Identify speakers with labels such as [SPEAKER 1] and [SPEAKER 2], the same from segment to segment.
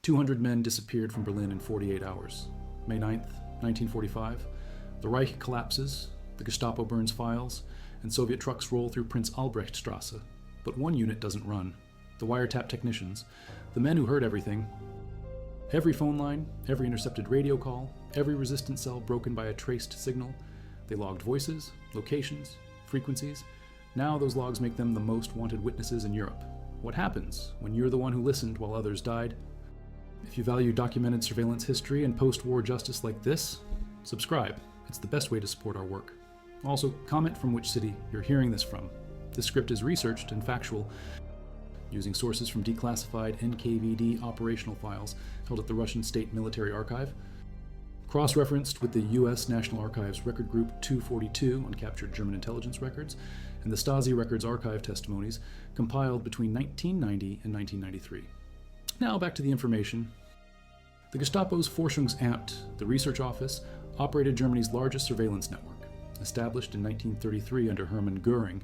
[SPEAKER 1] 200 men disappeared from Berlin in 48 hours. May 9th, 1945, the Reich collapses, the Gestapo burns files, and Soviet trucks roll through Prince Albrechtstrasse. But one unit doesn't run. The wiretap technicians, the men who heard everything. Every phone line, every intercepted radio call, every resistance cell broken by a traced signal. They logged voices, locations, frequencies. Now those logs make them the most wanted witnesses in Europe. What happens when you're the one who listened while others died? If you value documented surveillance history and post-war justice like this, subscribe. It's the best way to support our work. Also, comment from which city you're hearing this from. This script is researched and factual, using sources from declassified NKVD operational files held at the Russian State Military Archive, cross-referenced with the U.S. National Archives Record Group 242 on captured German intelligence records, and the Stasi Records Archive testimonies compiled between 1990 and 1993. Now back to the information. The Gestapo's Forschungsamt, the research office, operated Germany's largest surveillance network. Established in 1933 under Hermann Göring,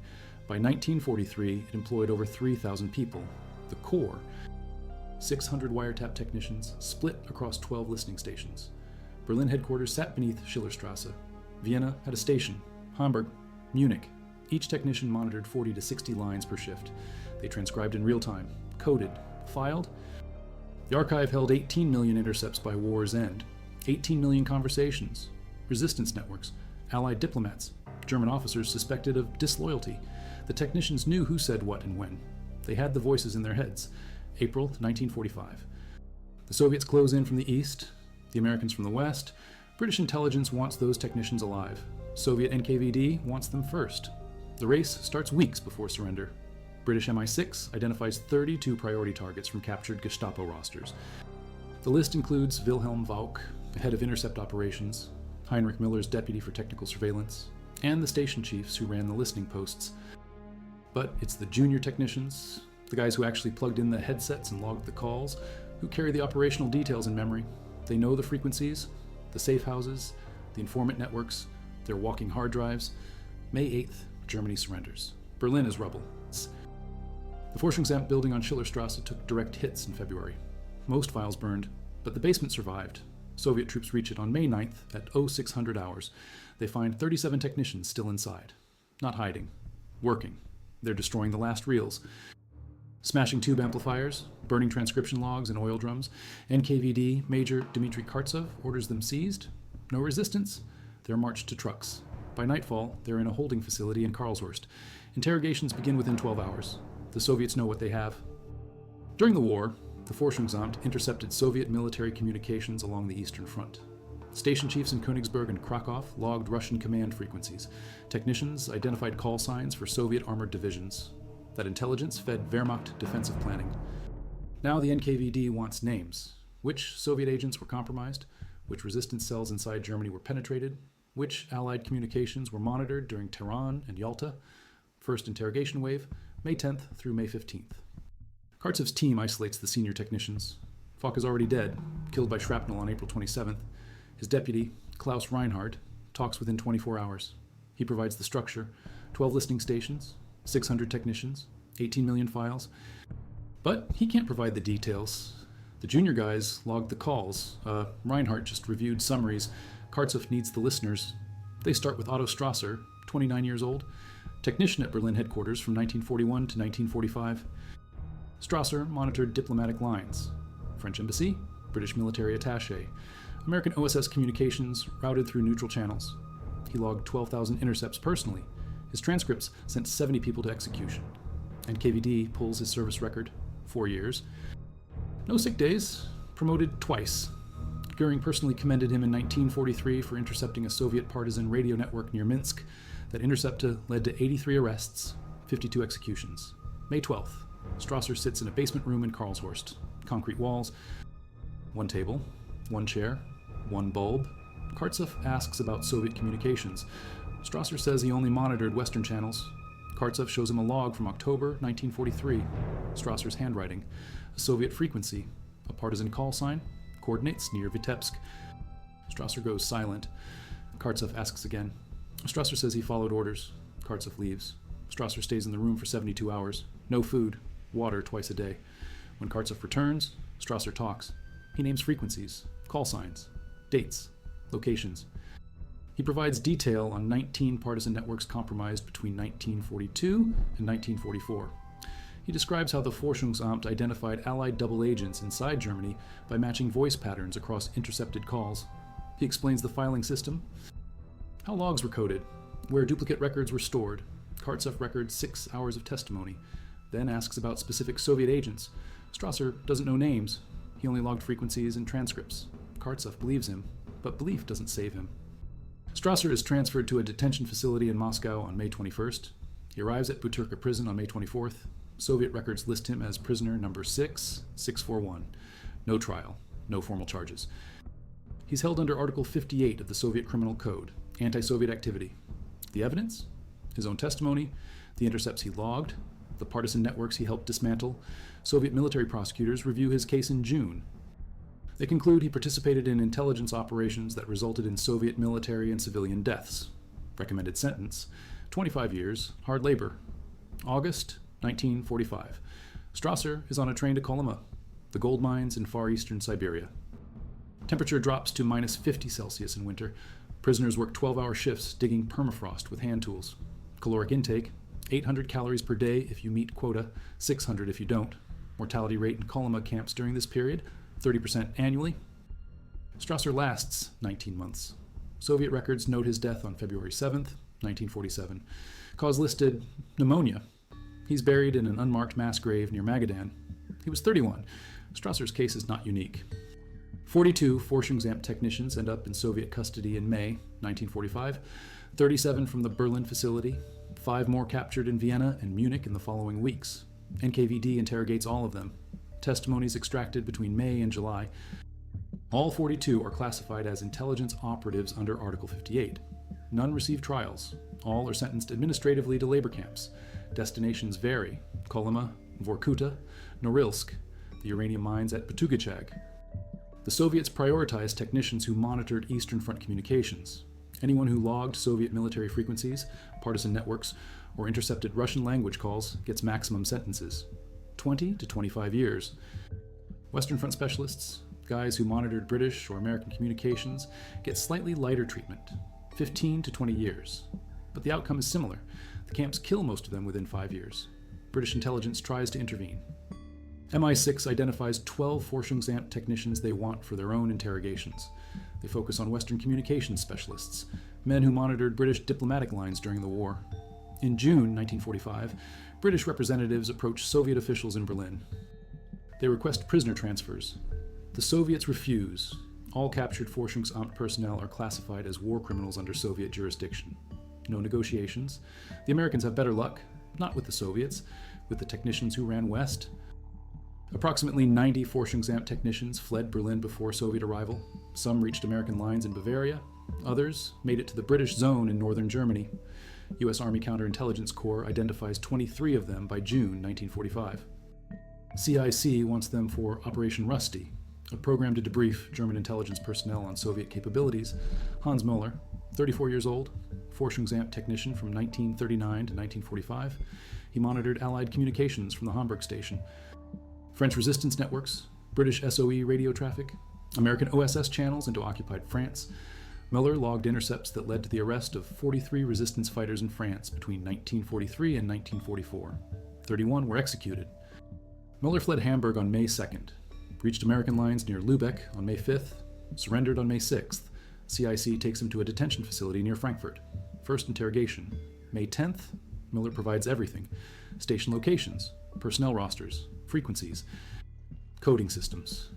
[SPEAKER 1] by 1943 it employed over 3,000 people. The core, 600 wiretap technicians split across 12 listening stations. Berlin headquarters sat beneath Schillerstrasse. Vienna had a station. Hamburg, Munich. Each technician monitored 40 to 60 lines per shift. They transcribed in real time, coded, filed. The archive held 18 million intercepts by war's end, 18 million conversations, resistance networks, Allied diplomats, German officers suspected of disloyalty. The technicians knew who said what and when. They had the voices in their heads. April 1945. The Soviets close in from the east, the Americans from the west. British intelligence wants those technicians alive. Soviet NKVD wants them first. The race starts weeks before surrender. British MI6 identifies 32 priority targets from captured Gestapo rosters. The list includes Wilhelm Wauck, head of intercept operations, Heinrich Miller's deputy for technical surveillance, and the station chiefs who ran the listening posts. But it's the junior technicians, the guys who actually plugged in the headsets and logged the calls, who carry the operational details in memory. They know the frequencies, the safe houses, the informant networks, their walking hard drives. May 8th, Germany surrenders. Berlin is rubble. The Forschungsamt building on Schillerstrasse took direct hits in February. Most files burned, but the basement survived. Soviet troops reach it on May 9th at 0600 hours. They find 37 technicians still inside. Not hiding. Working. They're destroying the last reels. Smashing tube amplifiers, burning transcription logs and oil drums. NKVD Major Dmitry Kartsov orders them seized. No resistance. They're marched to trucks. By nightfall, they're in a holding facility in Karlshorst. Interrogations begin within 12 hours. The Soviets know what they have. During the war, the Forschungsamt intercepted Soviet military communications along the Eastern Front. Station chiefs in Königsberg and Krakow logged Russian command frequencies. Technicians identified call signs for Soviet armored divisions. That intelligence fed Wehrmacht defensive planning. Now the NKVD wants names. Which Soviet agents were compromised? Which resistance cells inside Germany were penetrated? Which Allied communications were monitored during Tehran and Yalta? First interrogation wave, May 10th through May 15th. Kartsov's team isolates the senior technicians. Falk is already dead, killed by shrapnel on April 27th. His deputy, Klaus Reinhardt, talks within 24 hours. He provides the structure, 12 listening stations, 600 technicians, 18 million files. But he can't provide the details. The junior guys logged the calls. Reinhardt just reviewed summaries. Kartsov needs the listeners. They start with Otto Strasser, 29 years old, technician at Berlin headquarters from 1941 to 1945. Strasser monitored diplomatic lines. French embassy, British military attaché, American OSS communications routed through neutral channels. He logged 12,000 intercepts personally. His transcripts sent 70 people to execution. NKVD pulls his service record, 4 years. No sick days, promoted twice. Göring personally commended him in 1943 for intercepting a Soviet partisan radio network near Minsk. That intercept led to 83 arrests, 52 executions. May 12th, Strasser sits in a basement room in Karlshorst. Concrete walls, one table, one chair, one bulb. Kartsov asks about Soviet communications. Strasser says he only monitored Western channels. Kartsov shows him a log from October 1943. Strasser's handwriting, a Soviet frequency, a partisan call sign, coordinates near Vitebsk. Strasser goes silent. Kartsov asks again. Strasser says he followed orders. Kartsov leaves. Strasser stays in the room for 72 hours. No food, water twice a day. When Kartsov returns, Strasser talks. He names frequencies, call signs, dates, locations. He provides detail on 19 partisan networks compromised between 1942 and 1944. He describes how the Forschungsamt identified Allied double agents inside Germany by matching voice patterns across intercepted calls. He explains the filing system, how logs were coded, where duplicate records were stored. Kartsev records 6 hours of testimony, then asks about specific Soviet agents. Strasser doesn't know names. He only logged frequencies and transcripts. Kartsev believes him, but belief doesn't save him. Strasser is transferred to a detention facility in Moscow on May 21st. He arrives at Butyrka prison on May 24th. Soviet records list him as prisoner number 6641. No trial, no formal charges. He's held under Article 58 of the Soviet Criminal Code, anti-Soviet activity. The evidence? His own testimony, the intercepts he logged, the partisan networks he helped dismantle. Soviet military prosecutors review his case in June. They conclude he participated in intelligence operations that resulted in Soviet military and civilian deaths. Recommended sentence, 25 years, hard labor. August 1945. Strasser is on a train to Kolyma, the gold mines in far eastern Siberia. Temperature drops to minus 50 Celsius in winter. Prisoners work 12-hour shifts digging permafrost with hand tools. Caloric intake, 800 calories per day if you meet quota, 600 if you don't. Mortality rate in Kolyma camps during this period, 30% annually. Strasser lasts 19 months. Soviet records note his death on February 7th, 1947. Cause listed, pneumonia. He's buried in an unmarked mass grave near Magadan. He was 31. Strasser's case is not unique. 42 Forschungsamt technicians end up in Soviet custody in May 1945, 37 from the Berlin facility, 5 more captured in Vienna and Munich in the following weeks. NKVD interrogates all of them. Testimonies extracted between May and July. All 42 are classified as intelligence operatives under Article 58. None receive trials. All are sentenced administratively to labor camps. Destinations vary: Kolyma, Vorkuta, Norilsk, the uranium mines at Batugachag. The Soviets prioritized technicians who monitored Eastern Front communications. Anyone who logged Soviet military frequencies, partisan networks, or intercepted Russian language calls gets maximum sentences, 20 to 25 years. Western Front specialists, guys who monitored British or American communications, get slightly lighter treatment, 15 to 20 years. But the outcome is similar. The camps kill most of them within 5 years. British intelligence tries to intervene. MI6 identifies 12 Forschungsamt technicians they want for their own interrogations. They focus on Western communications specialists, men who monitored British diplomatic lines during the war. In June 1945, British representatives approach Soviet officials in Berlin. They request prisoner transfers. The Soviets refuse. All captured Forschungsamt personnel are classified as war criminals under Soviet jurisdiction. No negotiations. The Americans have better luck, not with the Soviets, with the technicians who ran west. Approximately 90 Forschungsamt technicians fled Berlin before Soviet arrival. Some reached American lines in Bavaria. Others made it to the British zone in northern Germany. U.S. Army Counterintelligence Corps identifies 23 of them by June 1945. CIC wants them for Operation Rusty, a program to debrief German intelligence personnel on Soviet capabilities. Hans Müller, 34 years old, Forschungsamt technician from 1939 to 1945. He monitored Allied communications from the Hamburg station. French resistance networks, British SOE radio traffic, American OSS channels into occupied France. Müller logged intercepts that led to the arrest of 43 resistance fighters in France between 1943 and 1944. 31 were executed. Müller fled Hamburg on May 2nd, reached American lines near Lübeck on May 5th, surrendered on May 6th. CIC takes him to a detention facility near Frankfurt. First interrogation. May 10th, Müller provides everything: station locations, personnel rosters, frequencies, coding systems.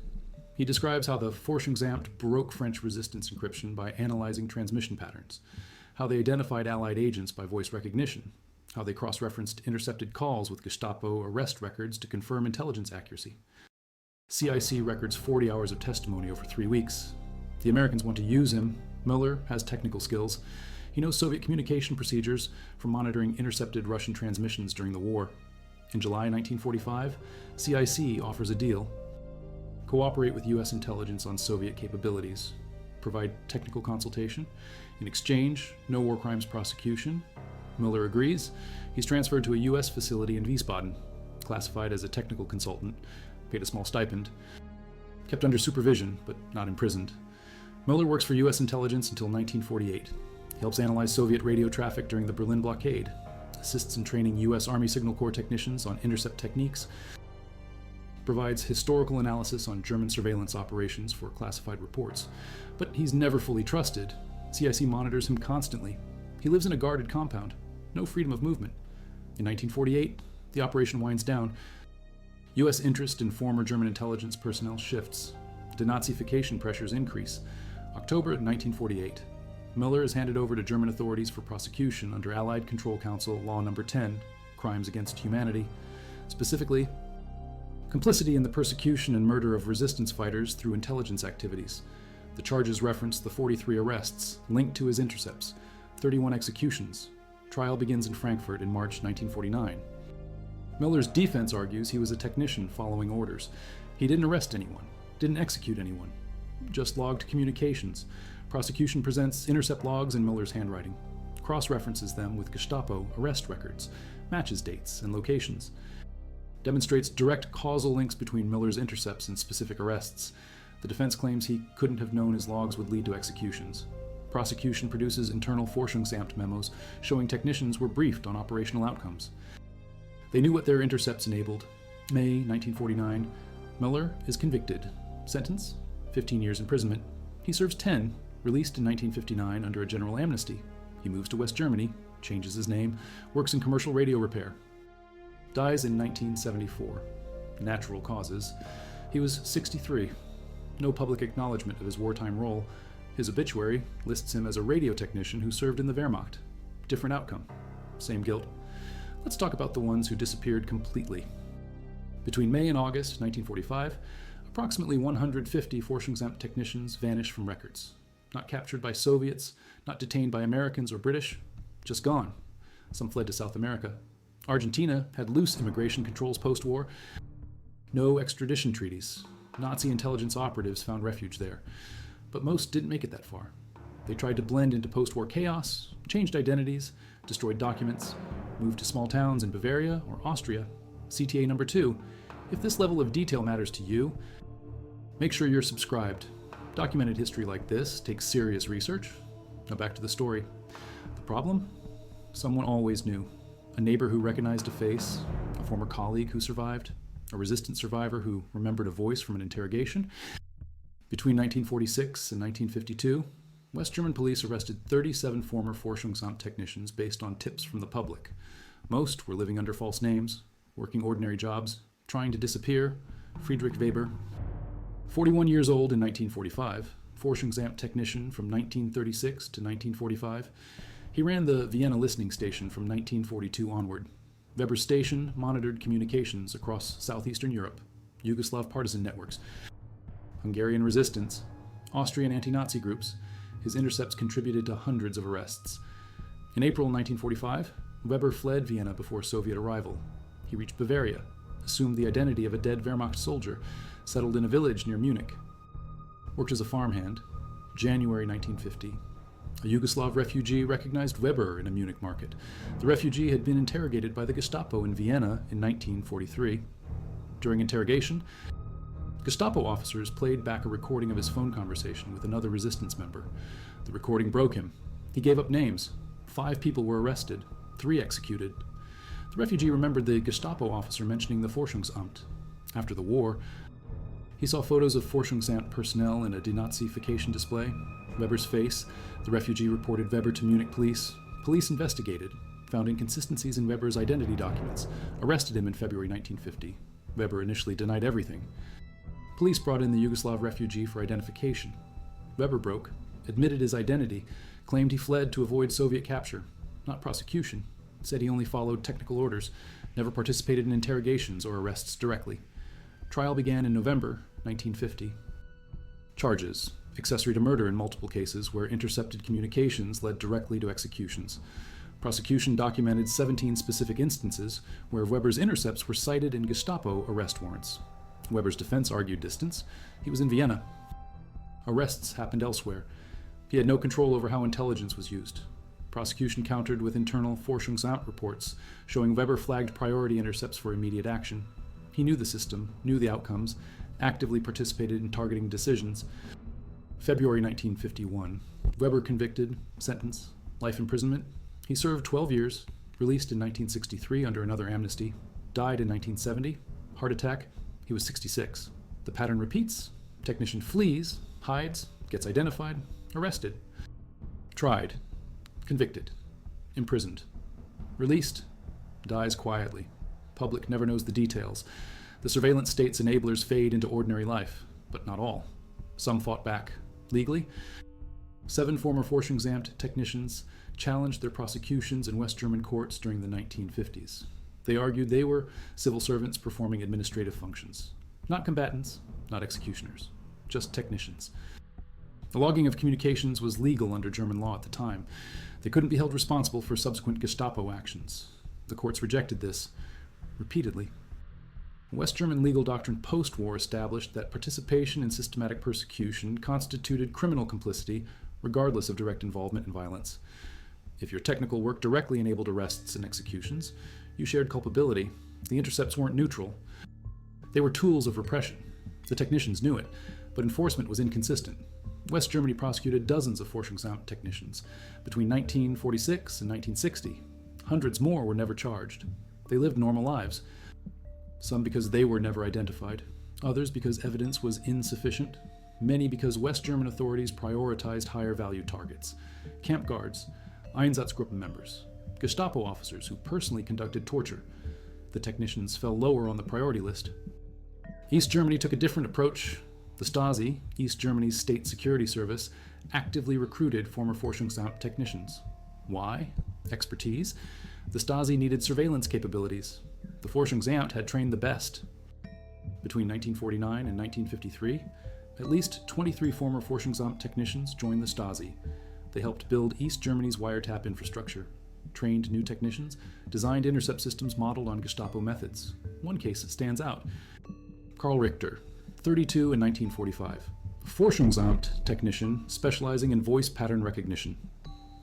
[SPEAKER 1] He describes how the Forschungsamt broke French resistance encryption by analyzing transmission patterns, how they identified Allied agents by voice recognition, how they cross-referenced intercepted calls with Gestapo arrest records to confirm intelligence accuracy. CIC records 40 hours of testimony over 3 weeks. The Americans want to use him. Müller has technical skills. He knows Soviet communication procedures for monitoring intercepted Russian transmissions during the war. In July 1945, CIC offers a deal: cooperate with U.S. intelligence on Soviet capabilities, provide technical consultation. In exchange, no war crimes prosecution. Müller agrees. He's transferred to a U.S. facility in Wiesbaden, classified as a technical consultant, paid a small stipend. kept under supervision, but not imprisoned. Mueller works for U.S. intelligence until 1948. He helps analyze Soviet radio traffic during the Berlin blockade, assists in training U.S. Army Signal Corps technicians on intercept techniques, provides historical analysis on German surveillance operations for classified reports. But he's never fully trusted. CIC monitors him constantly. He lives in a guarded compound, no freedom of movement. In 1948, the operation winds down. U.S. interest in former German intelligence personnel shifts. Denazification pressures increase. October 1948. Mueller is handed over to German authorities for prosecution under Allied Control Council Law No. 10, Crimes Against Humanity. Specifically, complicity in the persecution and murder of resistance fighters through intelligence activities. The charges reference the 43 arrests linked to his intercepts, 31 executions. Trial begins in Frankfurt in March 1949. Mueller's defense argues he was a technician following orders. He didn't arrest anyone, didn't execute anyone, just logged communications. Prosecution presents intercept logs in Mueller's handwriting, cross-references them with Gestapo arrest records, matches dates and locations, demonstrates direct causal links between Mueller's intercepts and specific arrests. The defense claims he couldn't have known his logs would lead to executions. Prosecution produces internal Forschungsamt memos showing technicians were briefed on operational outcomes. They knew what their intercepts enabled. May 1949, Mueller is convicted. Sentence: 15 years imprisonment. He serves 10, released in 1959 under a general amnesty. He moves to West Germany, changes his name, works in commercial radio repair. Dies in 1974. Natural causes. He was 63. No public acknowledgement of his wartime role. His obituary lists him as a radio technician who served in the Wehrmacht. Different outcome. Same guilt. Let's talk about the ones who disappeared completely. Between May and August 1945, approximately 150 Forschungsamt technicians vanished from records. Not captured by Soviets, not detained by Americans or British, just gone. Some fled to South America. Argentina had loose immigration controls post-war. No extradition treaties. Nazi intelligence operatives found refuge there. But most didn't make it that far. They tried to blend into post-war chaos, changed identities, destroyed documents, moved to small towns in Bavaria or Austria. CTA number 2, if this level of detail matters to you, make sure you're subscribed. Documented history like this takes serious research. Now back to the story. The problem? Someone always knew. A neighbor who recognized a face, a former colleague who survived, a resistance survivor who remembered a voice from an interrogation. Between 1946 and 1952, West German police arrested 37 former Forschungsamt technicians based on tips from the public. Most were living under false names, working ordinary jobs, trying to disappear. Friedrich Weber, 41 years old in 1945, Forschungsamt technician from 1936 to 1945. He ran the Vienna listening station from 1942 onward. Weber's station monitored communications across southeastern Europe, Yugoslav partisan networks, Hungarian resistance, Austrian anti-Nazi groups. His intercepts contributed to hundreds of arrests. In April 1945, Weber fled Vienna before Soviet arrival. He reached Bavaria, assumed the identity of a dead Wehrmacht soldier, settled in a village near Munich. Worked as a farmhand. January 1950. A Yugoslav refugee recognized Weber in a Munich market. The refugee had been interrogated by the Gestapo in Vienna in 1943. During interrogation, Gestapo officers played back a recording of his phone conversation with another resistance member. The recording broke him. He gave up names. 5 people were arrested, 3 executed. The refugee remembered the Gestapo officer mentioning the Forschungsamt. After the war, he saw photos of Forschungsamt personnel in a denazification display. Weber's face. The refugee reported Weber to Munich police. Police investigated, found inconsistencies in Weber's identity documents, arrested him in February 1950. Weber initially denied everything. Police brought in the Yugoslav refugee for identification. Weber broke, admitted his identity, claimed he fled to avoid Soviet capture, not prosecution, said he only followed technical orders, never participated in interrogations or arrests directly. Trial began in November 1950. Charges: accessory to murder in multiple cases where intercepted communications led directly to executions. Prosecution documented 17 specific instances where Weber's intercepts were cited in Gestapo arrest warrants. Weber's defense argued distance. He was in Vienna. Arrests happened elsewhere. He had no control over how intelligence was used. Prosecution countered with internal Forschungsamt reports showing Weber flagged priority intercepts for immediate action. He knew the system, knew the outcomes, actively participated in targeting decisions. February 1951. Weber convicted, sentence, life imprisonment. He served 12 years, released in 1963 under another amnesty, died in 1970, heart attack. He was 66. The pattern repeats. Technician flees, hides, gets identified, arrested. Tried, convicted, imprisoned, released, dies quietly. Public never knows the details. The surveillance state's enablers fade into ordinary life, but not all. Some fought back. Legally, 7 former Forschungsamt technicians challenged their prosecutions in West German courts during the 1950s. They argued they were civil servants performing administrative functions. Not combatants, not executioners, just technicians. The logging of communications was legal under German law at the time. They couldn't be held responsible for subsequent Gestapo actions. The courts rejected this repeatedly. West German legal doctrine Postwar established that participation in systematic persecution constituted criminal complicity, regardless of direct involvement in violence. If your technical work directly enabled arrests and executions, you shared culpability. The intercepts weren't neutral. They were tools of repression. The technicians knew it, but enforcement was inconsistent. West Germany prosecuted dozens of Forschungsamt technicians. Between 1946 and 1960, hundreds more were never charged. They lived normal lives. Some because they were never identified, others because evidence was insufficient, many because West German authorities prioritized higher value targets. Camp guards, Einsatzgruppen members, Gestapo officers who personally conducted torture. The technicians fell lower on the priority list. East Germany took a different approach. The Stasi, East Germany's state security service, actively recruited former Forschungsamt technicians. Why? Expertise. The Stasi needed surveillance capabilities. The Forschungsamt had trained the best. Between 1949 and 1953, at least 23 former Forschungsamt technicians joined the Stasi. They helped build East Germany's wiretap infrastructure, trained new technicians, designed intercept systems modeled on Gestapo methods. One case stands out. Karl Richter, 32 in 1945. Forschungsamt technician specializing in voice pattern recognition.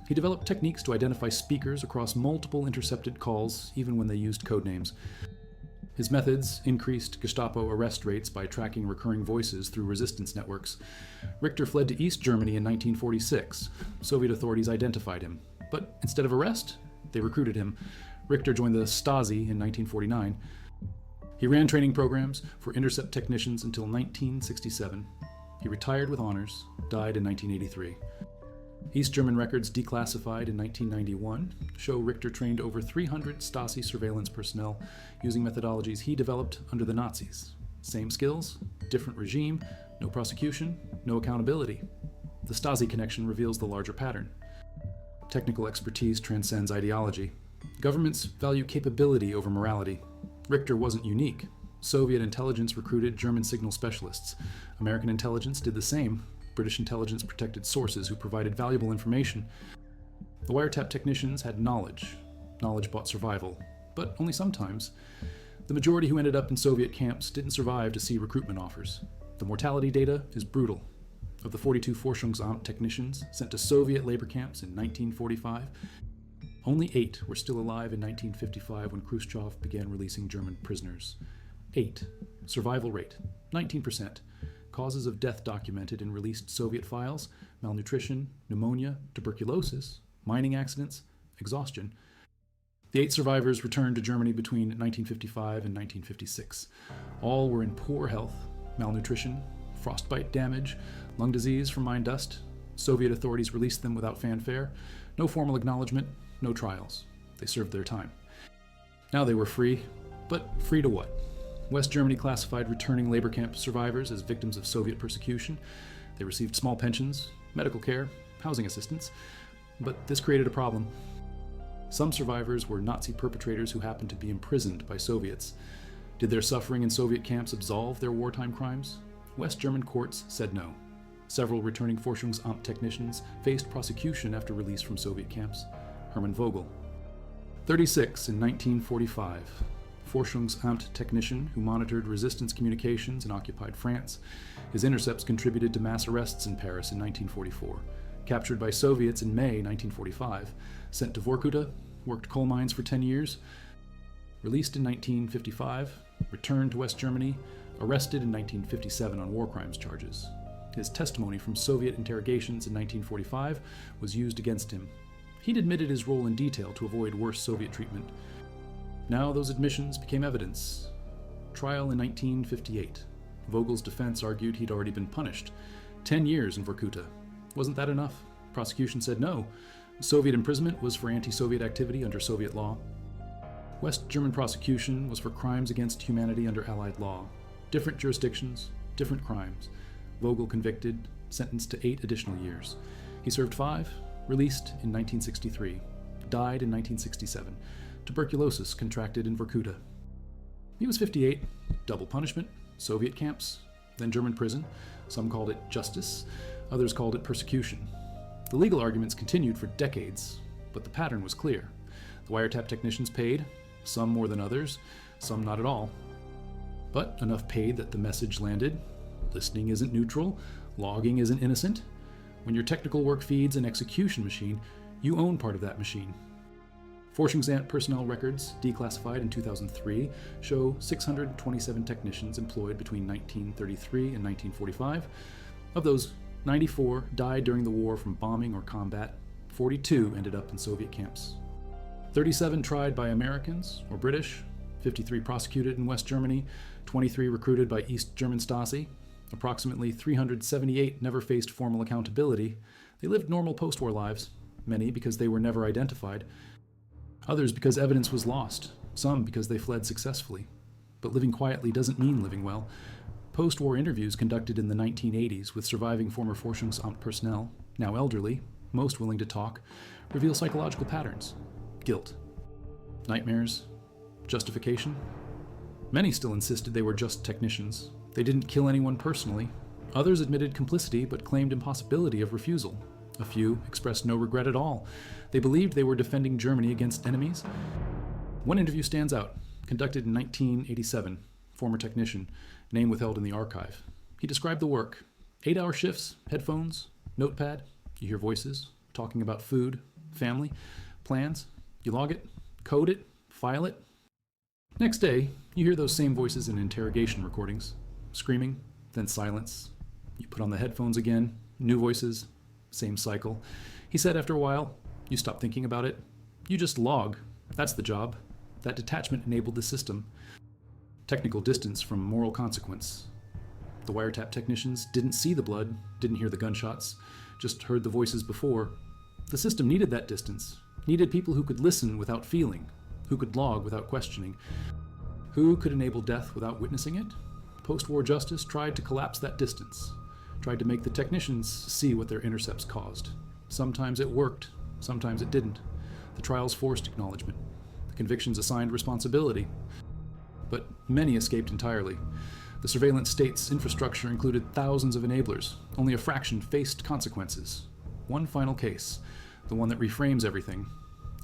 [SPEAKER 1] He developed techniques to identify speakers across multiple intercepted calls, even when they used code names. His methods increased Gestapo arrest rates by tracking recurring voices through resistance networks. Richter fled to East Germany in 1946. Soviet authorities identified him. But instead of arrest, they recruited him. Richter joined the Stasi in 1949. He ran training programs for intercept technicians until 1967. He retired with honors, died in 1983. East German records declassified in 1991 show Richter trained over 300 Stasi surveillance personnel using methodologies he developed under the Nazis. Same skills, different regime, no prosecution, no accountability. The Stasi connection reveals the larger pattern. Technical expertise transcends ideology. Governments value capability over morality. Richter wasn't unique. Soviet intelligence recruited German signal specialists. American intelligence did the same. British intelligence protected sources who provided valuable information. The wiretap technicians had knowledge. Knowledge bought survival, but only sometimes. The majority who ended up in Soviet camps didn't survive to see recruitment offers. The mortality data is brutal. Of the 42 Forschungsamt technicians sent to Soviet labor camps in 1945, only 8 were still alive in 1955 when Khrushchev began releasing German prisoners. 8. Survival rate, 19%. Causes of death documented in released Soviet files: malnutrition, pneumonia, tuberculosis, mining accidents, exhaustion. The 8 survivors returned to Germany between 1955 and 1956. All were in poor health, malnutrition, frostbite damage, lung disease from mine dust. Soviet authorities released them without fanfare. No formal acknowledgement, no trials. They served their time. Now they were free, but free to what? West Germany classified returning labor camp survivors as victims of Soviet persecution. They received small pensions, medical care, housing assistance, but this created a problem. Some survivors were Nazi perpetrators who happened to be imprisoned by Soviets. Did their suffering in Soviet camps absolve their wartime crimes? West German courts said no. Several returning Forschungsamt technicians faced prosecution after release from Soviet camps. Hermann Vogel. 36 in 1945. Forschungsamt technician who monitored resistance communications in occupied France. His intercepts contributed to mass arrests in Paris in 1944. Captured by Soviets in May 1945. Sent to Vorkuta, worked coal mines for 10 years. Released in 1955, returned to West Germany, arrested in 1957 on war crimes charges. His testimony from Soviet interrogations in 1945 was used against him. He'd admitted his role in detail to avoid worse Soviet treatment. Now those admissions became evidence. Trial in 1958. Vogel's defense argued he'd already been punished. 10 years in Vorkuta. Wasn't that enough? Prosecution said no. Soviet imprisonment was for anti-Soviet activity under Soviet law. West German prosecution was for crimes against humanity under Allied law. Different jurisdictions, different crimes. Vogel convicted, sentenced to 8 additional years. He served 5, released in 1963, died in 1967. Tuberculosis contracted in Vorkuta. He was 58, double punishment, Soviet camps, then German prison. Some called it justice, others called it persecution. The legal arguments continued for decades, but the pattern was clear. The wiretap technicians paid, some more than others, some not at all. But enough paid that the message landed. Listening isn't neutral, logging isn't innocent. When your technical work feeds an execution machine, you own part of that machine. Forschungsamt personnel records, declassified in 2003, show 627 technicians employed between 1933 and 1945. Of those, 94 died during the war from bombing or combat. 42 ended up in Soviet camps. 37 tried by Americans or British, 53 prosecuted in West Germany, 23 recruited by East German Stasi. Approximately 378 never faced formal accountability. They lived normal post-war lives, many because they were never identified, others because evidence was lost, some because they fled successfully. But living quietly doesn't mean living well. Post-war interviews conducted in the 1980s with surviving former Forschungsamt personnel, now elderly, most willing to talk, reveal psychological patterns. Guilt. Nightmares. Justification. Many still insisted they were just technicians. They didn't kill anyone personally. Others admitted complicity but claimed impossibility of refusal. A few expressed no regret at all. They believed they were defending Germany against enemies. One interview stands out, conducted in 1987. Former technician, name withheld in the archive. He described the work. 8-hour shifts, headphones, notepad. You hear voices, talking about food, family, plans. You log it, code it, file it. Next day, you hear those same voices in interrogation recordings. Screaming, then silence. You put on the headphones again, new voices, same cycle. He said after a while, you stop thinking about it. You just log. That's the job. That detachment enabled the system. Technical distance from moral consequence. The wiretap technicians didn't see the blood, didn't hear the gunshots, just heard the voices before. The system needed that distance, needed people who could listen without feeling, who could log without questioning, who could enable death without witnessing it. Post-war justice tried to collapse that distance, tried to make the technicians see what their intercepts caused. Sometimes it worked, sometimes it didn't. The trials forced acknowledgement. The convictions assigned responsibility. But many escaped entirely. The surveillance state's infrastructure included thousands of enablers. Only a fraction faced consequences. One final case, the one that reframes everything.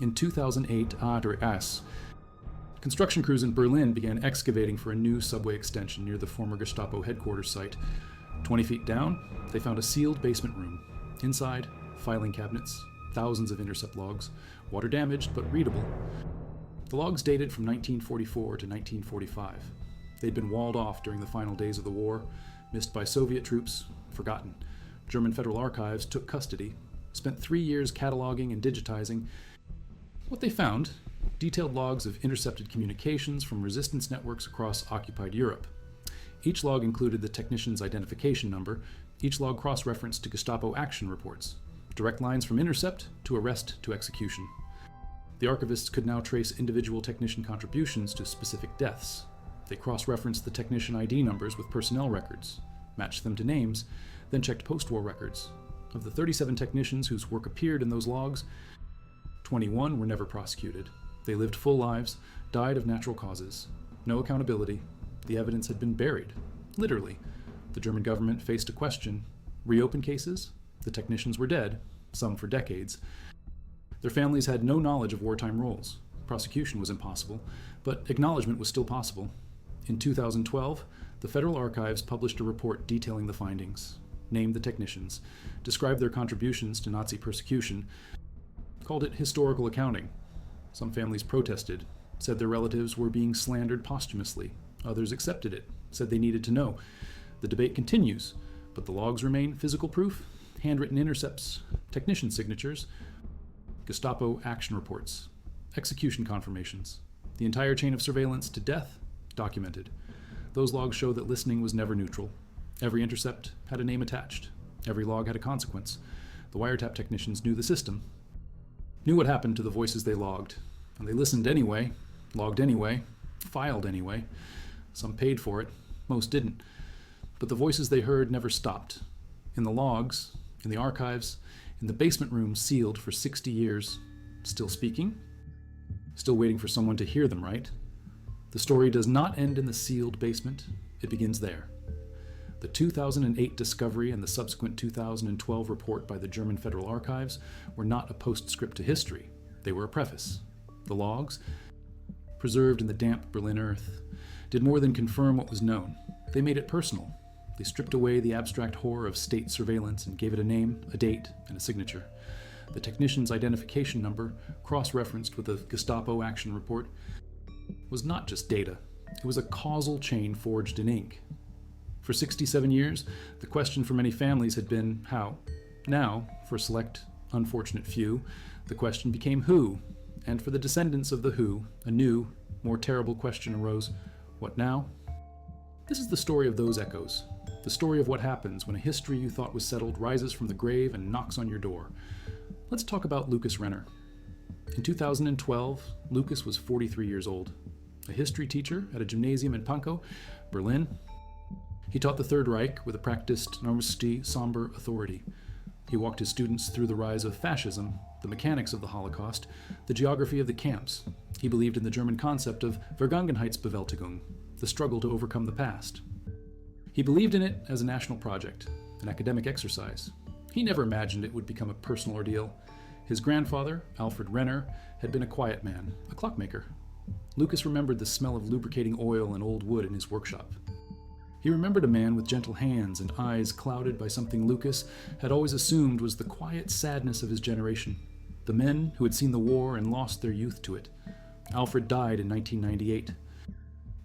[SPEAKER 1] In 2008, AS, construction crews in Berlin began excavating for a new subway extension near the former Gestapo headquarters site. 20 feet down, they found a sealed basement room. Inside, filing cabinets, thousands of intercept logs, water damaged but readable. The logs dated from 1944 to 1945. They'd been walled off during the final days of the war, missed by Soviet troops, forgotten. German Federal Archives took custody, spent 3 years cataloging and digitizing. What they found: detailed logs of intercepted communications from resistance networks across occupied Europe. Each log included the technician's identification number. Each log cross-referenced to Gestapo action reports. Direct lines from intercept to arrest to execution. The archivists could now trace individual technician contributions to specific deaths. They cross-referenced the technician ID numbers with personnel records, matched them to names, then checked post-war records. Of the 37 technicians whose work appeared in those logs, 21 were never prosecuted. They lived full lives, died of natural causes. No accountability. The evidence had been buried. Literally. The German government faced a question. Reopen cases? The technicians were dead, some for decades. Their families had no knowledge of wartime roles. Prosecution was impossible, but acknowledgement was still possible. In 2012, the Federal Archives published a report detailing the findings, named the technicians, described their contributions to Nazi persecution, called it historical accounting. Some families protested, said their relatives were being slandered posthumously. Others accepted it, said they needed to know. The debate continues, but the logs remain physical proof, handwritten intercepts, technician signatures, Gestapo action reports, execution confirmations, the entire chain of surveillance to death documented. Those logs show that listening was never neutral. Every intercept had a name attached. Every log had a consequence. The wiretap technicians knew the system, knew what happened to the voices they logged, and they listened anyway, logged anyway, filed anyway. Some paid for it, most didn't. But the voices they heard never stopped. In the logs, in the archives, in the basement rooms sealed for 60 years, still speaking, still waiting for someone to hear them, right? The story does not end in the sealed basement, it begins there. The 2008 discovery and the subsequent 2012 report by the German Federal Archives were not a postscript to history, they were a preface. The logs, preserved in the damp Berlin earth, did more than confirm what was known. They made it personal. They stripped away the abstract horror of state surveillance and gave it a name, a date, and a signature. The technician's identification number, cross-referenced with the Gestapo action report, was not just data. It was a causal chain forged in ink. For 67 years, the question for many families had been how. Now, for a select, unfortunate few, the question became who. And for the descendants of the who, a new, more terrible question arose: what now? This is the story of those echoes. The story of what happens when a history you thought was settled rises from the grave and knocks on your door. Let's talk about Lucas Renner. In 2012, Lucas was 43 years old. A history teacher at a gymnasium in Pankow, Berlin. He taught the Third Reich with a practiced, narmisty, somber authority. He walked his students through the rise of fascism, the mechanics of the Holocaust, the geography of the camps. He believed in the German concept of Vergangenheitsbewältigung, the struggle to overcome the past. He believed in it as a national project, an academic exercise. He never imagined it would become a personal ordeal. His grandfather, Alfred Renner, had been a quiet man, a clockmaker. Lucas remembered the smell of lubricating oil and old wood in his workshop. He remembered a man with gentle hands and eyes clouded by something Lucas had always assumed was the quiet sadness of his generation, the men who had seen the war and lost their youth to it. Alfred died in 1998.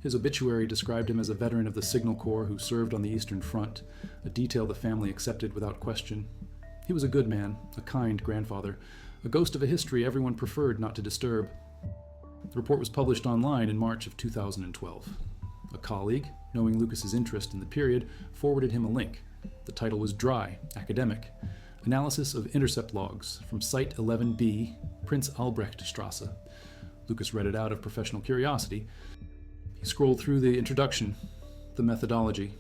[SPEAKER 1] His obituary described him as a veteran of the Signal Corps who served on the Eastern Front, a detail the family accepted without question. He was a good man, a kind grandfather, a ghost of a history everyone preferred not to disturb. The report was published online in March of 2012. A colleague, knowing Lucas's interest in the period, forwarded him a link. The title was dry, academic. Analysis of intercept logs from Site 11B, Prince Albrechtstrasse. Lucas read it out of professional curiosity. He scrolled through the introduction, the methodology.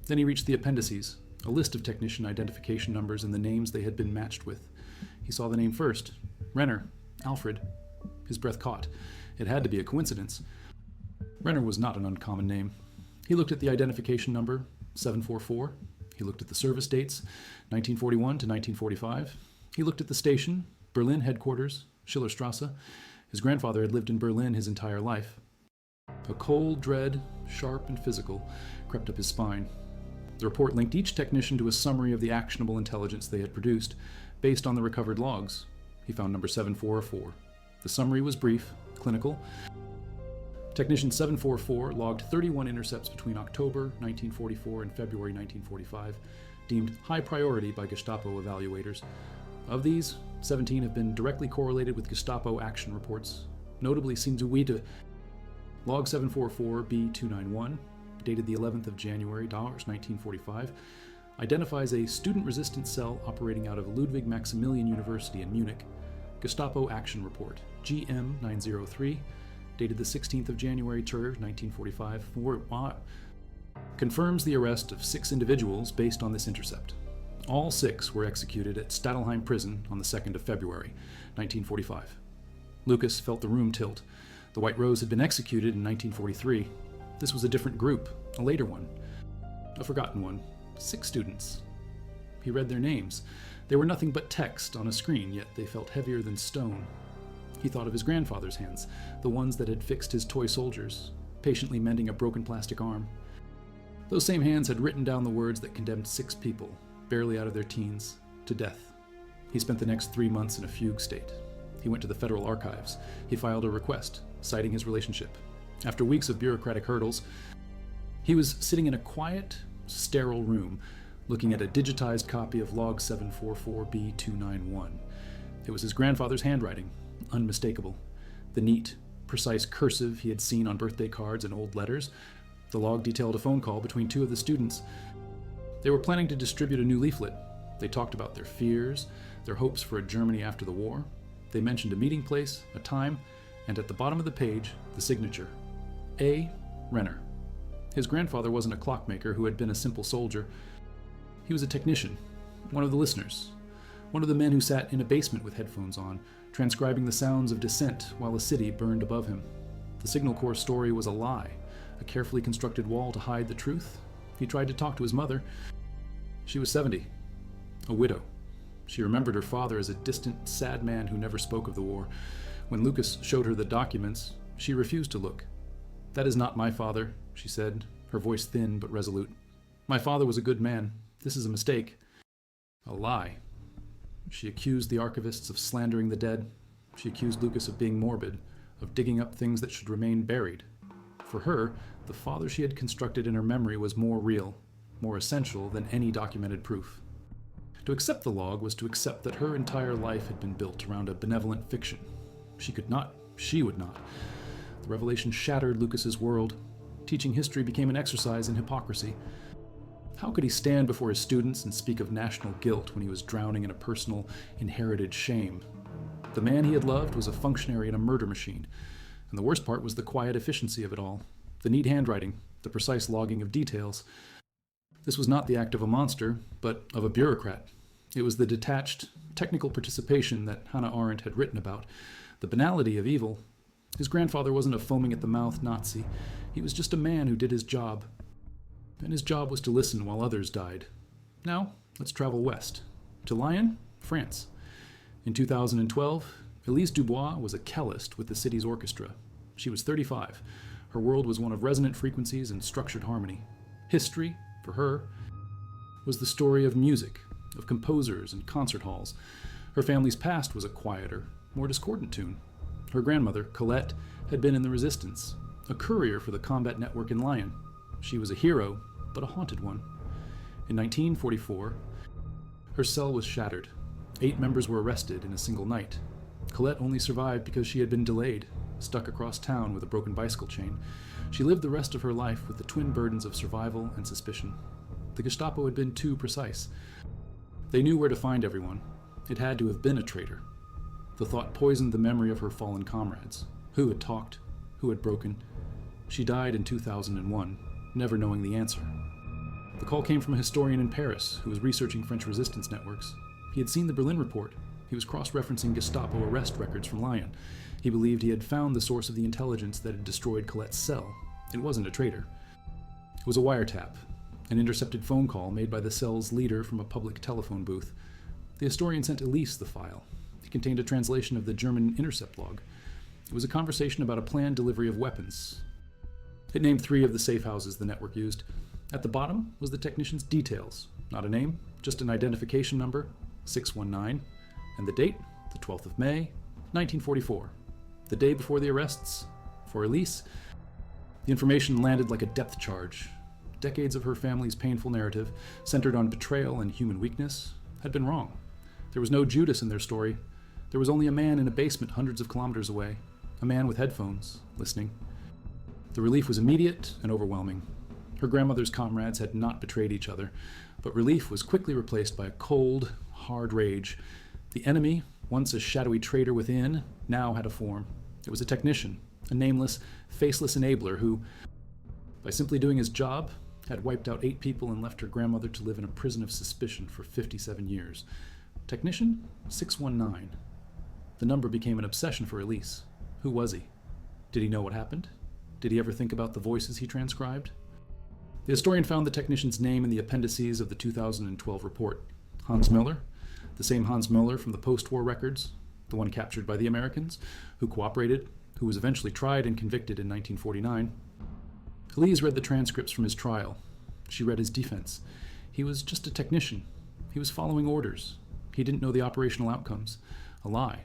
[SPEAKER 1] Then he reached the appendices, a list of technician identification numbers and the names they had been matched with. He saw the name first, Renner, Alfred. His breath caught. It had to be a coincidence. Renner was not an uncommon name. He looked at the identification number, 744. He looked at the service dates, 1941 to 1945. He looked at the station, Berlin headquarters, Schillerstrasse. His grandfather had lived in Berlin his entire life. A cold dread, sharp and physical, crept up his spine. The report linked each technician to a summary of the actionable intelligence they had produced, based on the recovered logs. He found number 744. The summary was brief, clinical. Technician 744 logged 31 intercepts between October 1944 and February 1945, deemed high priority by Gestapo evaluators. Of these, 17 have been directly correlated with Gestapo action reports, notably Sinzuide. Log 744B291, dated the 11th of January, 1945, identifies a student-resistant cell operating out of Ludwig Maximilian University in Munich. Gestapo action report, GM903, dated the 16th of January, 1945, confirms the arrest of 6 individuals based on this intercept. All 6 were executed at Stadelheim prison on the 2nd of February, 1945. Lucas felt the room tilt. The White Rose had been executed in 1943. This was a different group, a later one, a forgotten one, 6 students. He read their names. They were nothing but text on a screen, yet they felt heavier than stone. He thought of his grandfather's hands, the ones that had fixed his toy soldiers, patiently mending a broken plastic arm. Those same hands had written down the words that condemned 6 people, barely out of their teens, to death. He spent the next 3 months in a fugue state. He went to the Federal Archives. He filed a request, citing his relationship. After weeks of bureaucratic hurdles, He was sitting in a quiet, sterile room, looking at a digitized copy of Log 744B291. It was his grandfather's handwriting, unmistakable. The neat, precise cursive he had seen on birthday cards and old letters. The log detailed a phone call between two of the students. They were planning to distribute a new leaflet. They talked about their fears, their hopes for a Germany after the war. They mentioned a meeting place, a time, and at the bottom of the page, the signature. A. Renner. His grandfather wasn't a clockmaker who had been a simple soldier. He was a technician, one of the listeners, one of the men who sat in a basement with headphones on, transcribing the sounds of dissent while a city burned above him. The Signal Corps story was a lie, a carefully constructed wall to hide the truth. He tried to talk to his mother. She was 70, a widow. She remembered her father as a distant, sad man who never spoke of the war. When Lucas showed her the documents, she refused to look. "That is not my father," she said, her voice thin but resolute. "My father was a good man. This is a mistake." A lie. She accused the archivists of slandering the dead. She accused Lucas of being morbid, of digging up things that should remain buried. For her, the father she had constructed in her memory was more real, more essential than any documented proof. To accept the log was to accept that her entire life had been built around a benevolent fiction. She could not. She would not. The revelation shattered Lucas's world. Teaching history became an exercise in hypocrisy. How could he stand before his students and speak of national guilt when he was drowning in a personal, inherited shame? The man he had loved was a functionary in a murder machine. And the worst part was the quiet efficiency of it all. The neat handwriting, the precise logging of details. This was not the act of a monster, but of a bureaucrat. It was the detached, technical participation that Hannah Arendt had written about, the banality of evil. His grandfather wasn't a foaming-at-the-mouth Nazi. He was just a man who did his job. And his job was to listen while others died. Now, let's travel west. To Lyon, France. In 2012, Elise Dubois was a cellist with the city's orchestra. She was 35. Her world was one of resonant frequencies and structured harmony. History, for her, was the story of music, of composers and concert halls. Her family's past was a quieter, more discordant tune. Her grandmother, Colette, had been in the resistance, a courier for the combat network in Lyon. She was a hero, but a haunted one. In 1944, her cell was shattered. 8 members were arrested in a single night. Colette only survived because she had been delayed, stuck across town with a broken bicycle chain. She lived the rest of her life with the twin burdens of survival and suspicion. The Gestapo had been too precise. They knew where to find everyone. It had to have been a traitor. The thought poisoned the memory of her fallen comrades. Who had talked? Who had broken? She died in 2001, never knowing the answer. The call came from a historian in Paris who was researching French resistance networks. He had seen the Berlin report. He was cross-referencing Gestapo arrest records from Lyon. He believed he had found the source of the intelligence that had destroyed Colette's cell. It wasn't a traitor. It was a wiretap, an intercepted phone call made by the cell's leader from a public telephone booth. The historian sent Elise the file. It contained a translation of the German intercept log. It was a conversation about a planned delivery of weapons. It named 3 of the safe houses the network used. At the bottom was the technician's details. Not a name, just an identification number, 619, and the date, the 12th of May, 1944. The day before the arrests. For Elise, the information landed like a depth charge. Decades of her family's painful narrative, centered on betrayal and human weakness, had been wrong. There was no Judas in their story. There was only a man in a basement hundreds of kilometers away, a man with headphones, listening. The relief was immediate and overwhelming. Her grandmother's comrades had not betrayed each other, but relief was quickly replaced by a cold, hard rage. The enemy, once a shadowy traitor within, now had a form. It was a technician, a nameless, faceless enabler who, by simply doing his job, had wiped out 8 people and left her grandmother to live in a prison of suspicion for 57 years. Technician 619. The number became an obsession for Elise. Who was he? Did he know what happened? Did he ever think about the voices he transcribed? The historian found the technician's name in the appendices of the 2012 report. Hans Müller, the same Hans Müller from the post-war records, the one captured by the Americans, who cooperated, who was eventually tried and convicted in 1949. Elise read the transcripts from his trial. She read his defense. He was just a technician. He was following orders. He didn't know the operational outcomes. A lie.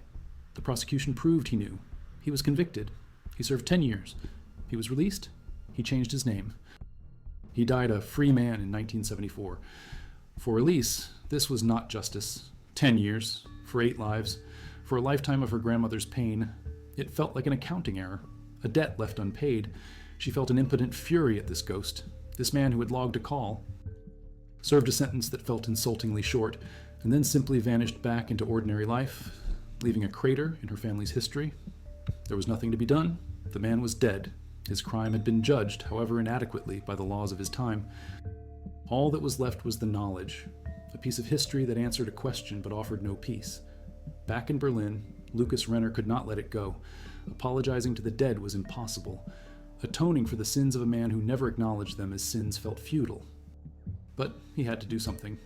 [SPEAKER 1] The prosecution proved he knew. He was convicted. He served 10 years. He was released. He changed his name. He died a free man in 1974. For Elise, this was not justice. 10 years, for 8 lives, for a lifetime of her grandmother's pain. It felt like an accounting error, a debt left unpaid. She felt an impotent fury at this ghost, this man who had logged a call, served a sentence that felt insultingly short, and then simply vanished back into ordinary life, leaving a crater in her family's history. There was nothing to be done. The man was dead. His crime had been judged, however inadequately, by the laws of his time. All that was left was the knowledge, a piece of history that answered a question but offered no peace. Back in Berlin, Lucas Renner could not let it go. Apologizing to the dead was impossible. Atoning for the sins of a man who never acknowledged them as sins felt futile. But he had to do something.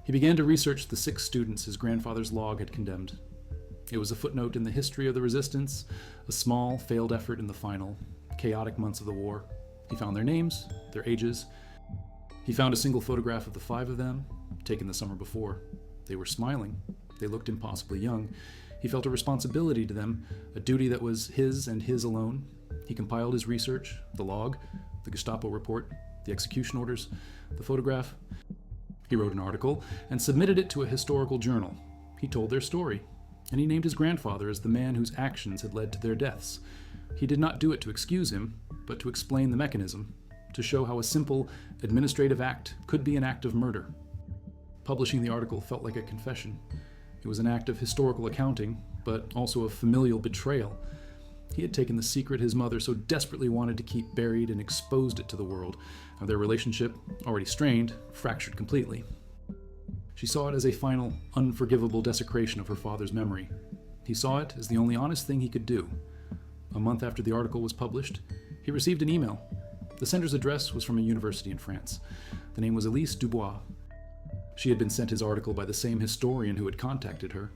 [SPEAKER 1] He began to research the 6 students his grandfather's log had condemned. It was a footnote in the history of the resistance, a small, failed effort in the final, chaotic months of the war. He found their names, their ages. He found a single photograph of the 5 of them, taken the summer before. They were smiling. They looked impossibly young. He felt a responsibility to them, a duty that was his and his alone. He compiled his research, the log, the Gestapo report, the execution orders, the photograph. He wrote an article and submitted it to a historical journal. He told their story, and he named his grandfather as the man whose actions had led to their deaths. He did not do it to excuse him, but to explain the mechanism, to show how a simple administrative act could be an act of murder. Publishing the article felt like a confession. It was an act of historical accounting, but also of familial betrayal. He had taken the secret his mother so desperately wanted to keep buried and exposed it to the world, and their relationship, already strained, fractured completely. She saw it as a final, unforgivable desecration of her father's memory. He saw it as the only honest thing he could do. A month after the article was published, he received an email. The sender's address was from a university in France. The name was Elise Dubois. She had been sent his article by the same historian who had contacted her.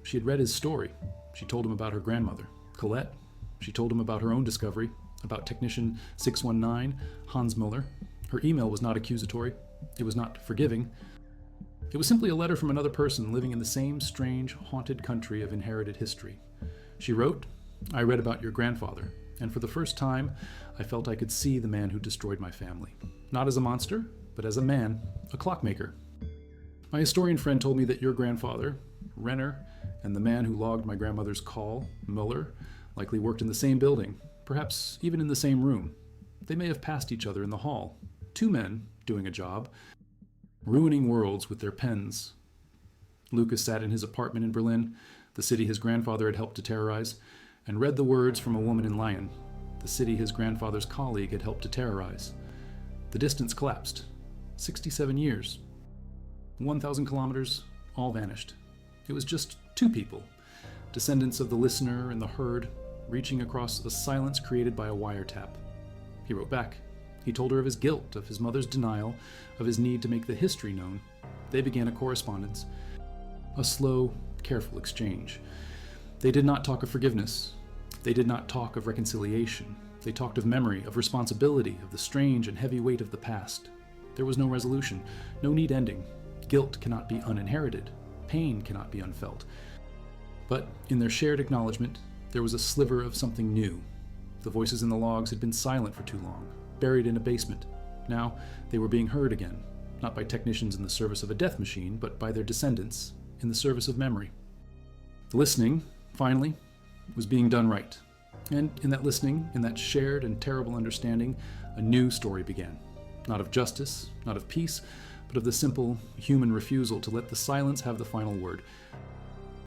[SPEAKER 1] She had read his story. She told him about her grandmother, Colette. She told him about her own discovery, about technician 619, Hans Muller. Her email was not accusatory. It was not forgiving. It was simply a letter from another person living in the same strange, haunted country of inherited history. She wrote, "I read about your grandfather, and for the first time, I felt I could see the man who destroyed my family. Not as a monster, but as a man, a clockmaker. My historian friend told me that your grandfather, Renner, and the man who logged my grandmother's call, Muller, likely worked in the same building, perhaps even in the same room. They may have passed each other in the hall. 2 men doing a job, ruining worlds with their pens." Lucas sat in his apartment in Berlin, the city his grandfather had helped to terrorize, and read the words from a woman in Lyon, the city his grandfather's colleague had helped to terrorize. The distance collapsed. 67 years. 1,000 kilometers, all vanished. It was just 2 people, descendants of the listener and the herd, reaching across a silence created by a wiretap. He wrote back. He told her of his guilt, of his mother's denial, of his need to make the history known. They began a correspondence, a slow, careful exchange. They did not talk of forgiveness. They did not talk of reconciliation. They talked of memory, of responsibility, of the strange and heavy weight of the past. There was no resolution, no neat ending. Guilt cannot be uninherited. Pain cannot be unfelt. But in their shared acknowledgement, there was a sliver of something new. The voices in the logs had been silent for too long, buried in a basement. Now they were being heard again, not by technicians in the service of a death machine, but by their descendants in the service of memory. The listening, finally, was being done right. And in that listening, in that shared and terrible understanding, a new story began. Not of justice, not of peace, but of the simple human refusal to let the silence have the final word.